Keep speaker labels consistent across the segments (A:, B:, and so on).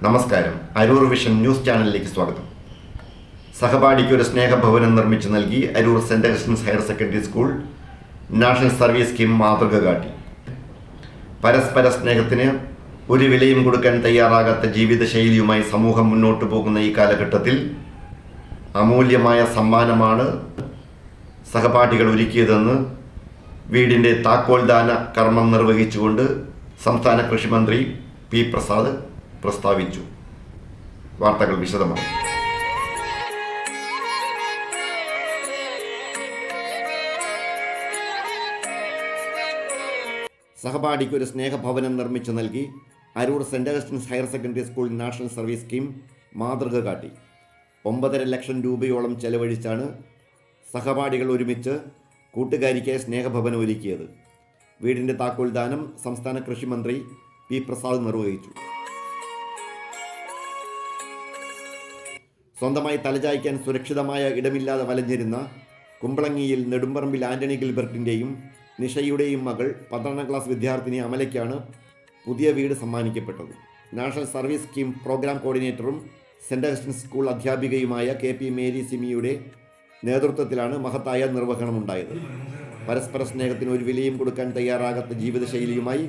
A: നമസ്കാരം. Aroor vision news ചാനലിലേക്ക് സ്വാഗതം. സഹപാഠിക്ക് ഒരു സ്നേഹഭവനം നിർമ്മിച്ചു നൽകി Aroor saint Augustine's higher secondary school national service scheme മാതൃക കാട്ടി. പരസ്പര സ്നേഹത്തിന് ഒരു വിലയും കൊടുക്കാൻ തയ്യാറാകാത്ത ജീവിതശൈലിയുമായി സമൂഹം മുന്നോട്ട് പോകുന്ന ഈ കാലഘട്ടത്തിൽ അമൂല്യമായ സമ്മാനമാണ് സഹപാഠികൾ ഒരുക്കിയതെന്ന് വീടിൻ്റെ താക്കോൽദാന കർമ്മം നിർവഹിച്ചുകൊണ്ട് സംസ്ഥാന കൃഷിമന്ത്രി പി പ്രസാദ് പ്രസ്താവിച്ചു. വാർത്തകൾ വിശദമായി. സഹപാഠിക്ക് ഒരു സ്നേഹഭവനം നിർമ്മിച്ചു നൽകി Aroor saint Augustine's higher secondary school national service scheme മാതൃക കാട്ടി. 9.5 ലക്ഷം രൂപയോളം ചെലവഴിച്ചാണ് സഹപാഠികൾ ഒരുമിച്ച് കൂട്ടുകാരിക്ക് സ്നേഹഭവനം ഒരുക്കിയത്. വീടിൻ്റെ താക്കോൽദാനം സംസ്ഥാന കൃഷിമന്ത്രി പി പ്രസാദ് നിർവഹിച്ചു. സ്വന്തമായി തലചായ്ക്കാൻ സുരക്ഷിതമായ ഇടമില്ലാതെ വലഞ്ഞിരുന്ന കുമ്പളങ്ങിയിൽ നെടുമ്പറമ്പിൽ ആന്റണി ഗിൽബർട്ടിൻ്റെയും നിഷയുടെയും മകൾ 12ാം ക്ലാസ് വിദ്യാർത്ഥിനി അമലയ്ക്കാണ് പുതിയ വീട് സമ്മാനിക്കപ്പെട്ടത്. നാഷണൽ സർവീസ് സ്കീം പ്രോഗ്രാം കോർഡിനേറ്ററും സെന്റ് അഗസ്റ്റിൻസ് സ്കൂൾ അധ്യാപികയുമായ KP മേരി സിമിയുടെ നേതൃത്വത്തിലാണ് മഹത്തായ നിർവഹണമുണ്ടായത്. പരസ്പര സ്നേഹത്തിന് ഒരു വിലയും കൊടുക്കാൻ തയ്യാറാകാത്ത ജീവിതശൈലിയുമായി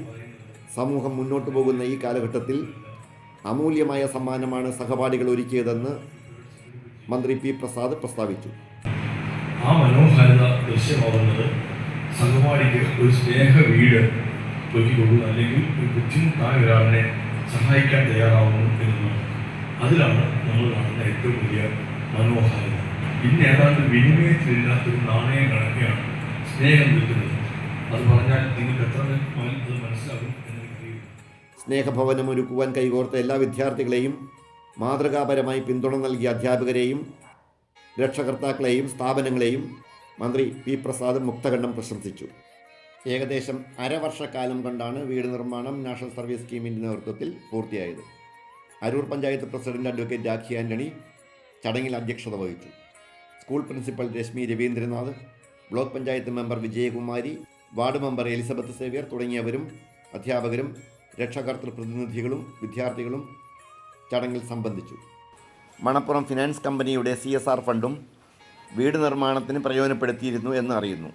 A: സമൂഹം മുന്നോട്ട് പോകുന്ന ഈ കാലഘട്ടത്തിൽ അമൂല്യമായ സമ്മാനമാണ് സഹപാഠികൾ ഒരുക്കിയതെന്ന് മന്ത്രി പി പ്രസാദ് പ്രസ്താവിച്ചു.
B: ആ മനോഹാരിത ദൃശ്യമാവുന്നത് സഹപാഠിക്ക് ഒരു സ്നേഹ വീട് ഒരുക്കി കൊടുക്കുക, അല്ലെങ്കിൽ ഒരു ബുദ്ധിമുട്ടായ ഒരാളിനെ സഹായിക്കാൻ തയ്യാറാവുന്നു എന്നതാണ്. അതിലാണ് നമ്മൾ കാണുന്ന ഏറ്റവും വലിയ മനോഹാരിത. ഇന്ന് ഏതാണ്ട് വിനിമയത്തിലില്ലാത്തൊരു നാണയം കണക്കെയാണ് സ്നേഹം നിൽക്കുന്നത്. അത് പറഞ്ഞാൽ നിങ്ങൾക്ക് എത്ര അത് മനസ്സിലാകും എന്ന്.
A: സ്നേഹഭവനം ഒരുക്കുവാൻ കൈകോർത്ത എല്ലാ വിദ്യാർത്ഥികളെയും, മാതൃകാപരമായി പിന്തുണ നൽകിയ അധ്യാപകരെയും, രക്ഷകർത്താക്കളെയും സ്ഥാപനങ്ങളെയും മന്ത്രി പി പ്രസാദ് മുക്തകണ്ഠം പ്രശംസിച്ചു. ഏകദേശം അരവർഷക്കാലം കൊണ്ടാണ് വീട് നിർമ്മാണം നാഷണൽ സർവീസ് സ്കീമിൻ്റെ നേതൃത്വത്തിൽ പൂർത്തിയായത്. അരൂർ പഞ്ചായത്ത് പ്രസിഡന്റ് അഡ്വക്കേറ്റ് രാഖി ആന്റണി ചടങ്ങിൽ അധ്യക്ഷത വഹിച്ചു. School principal Reshmi Ravindranath, block panchayat member Vijayakumari, ward member Elizabeth Xavier തുടങ്ങിയവരും അധ്യാപകരും രക്ഷകർത്തൃ പ്രതിനിധികളും വിദ്യാർത്ഥികളും ചടങ്ങിൽ സംബന്ധിച്ചു. മണപ്പുറം ഫിനാൻസ് കമ്പനിയുടെ CSR ഫണ്ടും വീട് നിർമ്മാണത്തിന് പ്രയോജനപ്പെടുത്തിയിരുന്നു എന്ന് അറിയുന്നു.